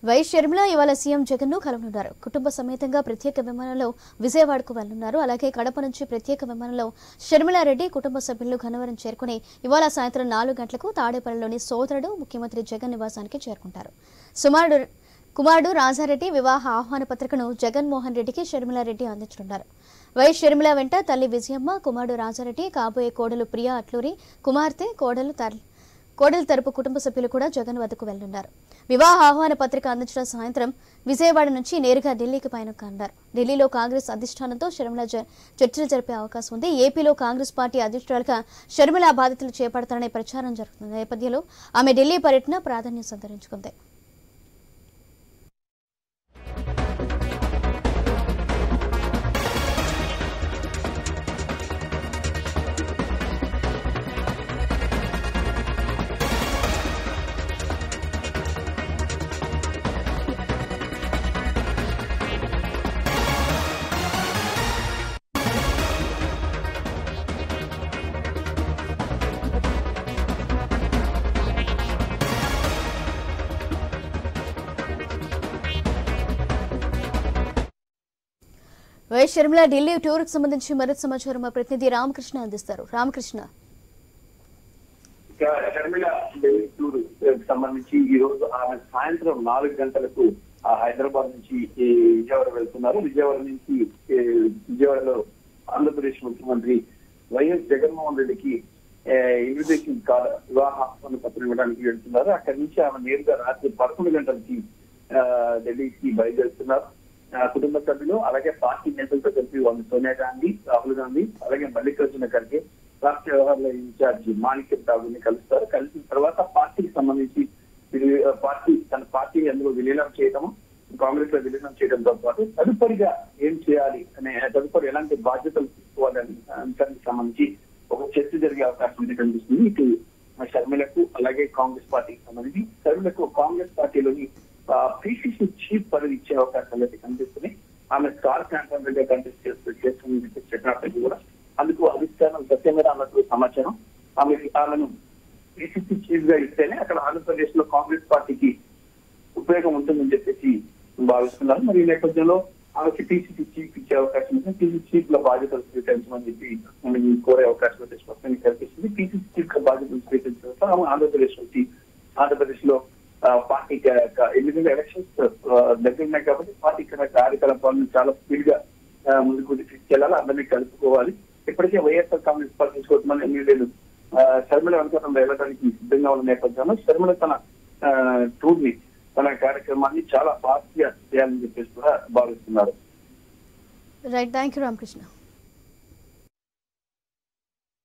YS Sharmila ఇవాళ CM జగన్ను కలవనున్నారు. కుటుంబ సమేతంగా ప్రత్యేక విమానంలో విజయవాడకు వెళ్లనున్నారు. అలాగే కడప నుంచి ప్రత్యేక విమానంలో షర్మిలారెడ్డి కుటుంబ సభ్యులు గన్నవరం చేరుకుని ఇవాళ సాయంత్రం 4 గంటలకు తాడేపల్లిలోని సోదరుడు ముఖ్యమంత్రి జగన్ నివాసానికి చేరుకుంటారు. కుమారుడు రాజారెడ్డి వివాహ ఆహ్వాన పత్రికను జగన్మోహన్ రెడ్డికి షర్మిలారెడ్డి అందించనున్నారు. వైఎస్ షర్మిల వెంట తల్లి విజయమ్మ, కుమారుడు రాజారెడ్డి, కాబోయే కోడలు ప్రియా అట్లూరి, కుమార్తె, కోడలు తరపు కుటుంబ సభ్యులు కూడా జగన్ వద్దకు వెళ్లనున్నారు. వివాహ ఆహ్వాన పత్రిక అందించిన సాయంత్రం విజయవాడ నుంచి నేరుగా ఢిల్లీకి పయనకానున్నారు. ఢిల్లీలో కాంగ్రెస్ అధిష్టానంతో షర్మిల చర్చలు జరిపే అవకాశం ఉంది. ఏపీలో కాంగ్రెస్ పార్టీ అధ్యక్షురాలుగా షర్మిల బాధ్యతలు చేపడతారనే ప్రచారం జరుగుతున్న నేపథ్యంలో ఆమె ఢిల్లీ పర్యటన ప్రాధాన్యం సంతరించుకుంది. వైఎస్ షర్మిల ఢిల్లీ టూర్ కు సంబంధించి మరింత సమాచారం మా ప్రతినిధి రామకృష్ణ అందిస్తారు. రామకృష్ణ, షర్మిల ఢిల్లీ టూర్ సంబంధించి ఈ రోజు ఆమె సాయంత్రం 4 గంటలకు హైదరాబాద్ నుంచి విజయవాడ వెళ్తున్నారు. విజయవాడలో ఆంధ్రప్రదేశ్ ముఖ్యమంత్రి వైఎస్ జగన్మోహన్ రెడ్డికి ఇన్విటేషన్ కార్డు వివాహ ఆహ్వాన పత్రం ఇవ్వడానికి వెళ్తున్నారు. అక్కడి నుంచి ఆమె నేరుగా రాత్రి 11 గంటలకి ఢిల్లీకి బయలుదేరుతున్నారు. కుటుంబ సభ్యులు అలాగే పార్టీ నేతలతో కలిపి వాళ్ళు సోనియా గాంధీ, రాహుల్ గాంధీ అలాగే మల్లికార్జున ఖర్గే, రాష్ట్ర వ్యవహారాల ఇన్ఛార్జి మాణిక్యం ఠాగూర్ని కలుస్తారు. కలిసిన తర్వాత పార్టీకి సంబంధించి తన పార్టీని అందులో విలీనం చేయడం, కాంగ్రెస్ లో విలీనం చేయడంతో పాటు తదుపరిగా ఏం చేయాలి అనే తదుపరి ఎలాంటి బాధ్యతలు తీసుకోవాలనే అంశానికి సంబంధించి ఒక చర్చ జరిగే అవకాశం ఉంది కనిపిస్తుంది. ఇటు షర్మిలకు అలాగే కాంగ్రెస్ పార్టీకి సంబంధించి షర్మిలకు కాంగ్రెస్ పార్టీలోని పిసిసి చీఫ్ పదవి ఇచ్చే అవకాశాలు అయితే కనిపిస్తున్నాయి. ఆమె స్టార్ క్యాంపెయిన్ గా కంటెస్ట్ చేస్తుందని చెప్పినప్పటికీ కూడా అందుకు అధిష్టానం సత్యంగా అన్నట్టు సమాచారం. ఆమెను పిసిసి చీఫ్ గా ఇస్తేనే అక్కడ ఆంధ్రప్రదేశ్ లో కాంగ్రెస్ పార్టీకి ఉపయోగం ఉంటుందని చెప్పేసి భావిస్తున్నారు. మరి ఈ నేపథ్యంలో ఆమెకి పిసిసి చీఫ్ ఇచ్చే అవకాశం ఉంది. పిసిసి చీఫ్ లో బాధ్యతలు స్వీకరించమని చెప్పి కోరే అవకాశం అయితే స్పష్టంగా కనిపిస్తుంది. పిసిసి చీఫ్ గా బాధ్యతలు స్వీకరించిన ఆమె ఆంధ్రప్రదేశ్ లో పార్టీకి ఎందుకంటే ఎలక్షన్స్ దగ్గర ఉన్నాయి కాబట్టి పార్టీ కార్యకలాపాలను చాలా స్పీడ్ గా ముందుకు తీసుకెళ్లాలి, అందరినీ కలుపుకోవాలి. ఇప్పటికే వైఎస్ఆర్ కాంగ్రెస్ పార్టీ తీసుకోవడం ఎమ్మెల్యేలు షర్మిల వెంకటరామరావు వెళ్ళడానికి సిద్ధంగా ఉన్న నేపథ్యంలో షర్మిల తన టూర్ ని తన కార్యక్రమాన్ని చాలా ఫాస్ట్ గా చేయాలని చెప్పేసి కూడా భావిస్తున్నారు. Right, thank you Ramakrishna.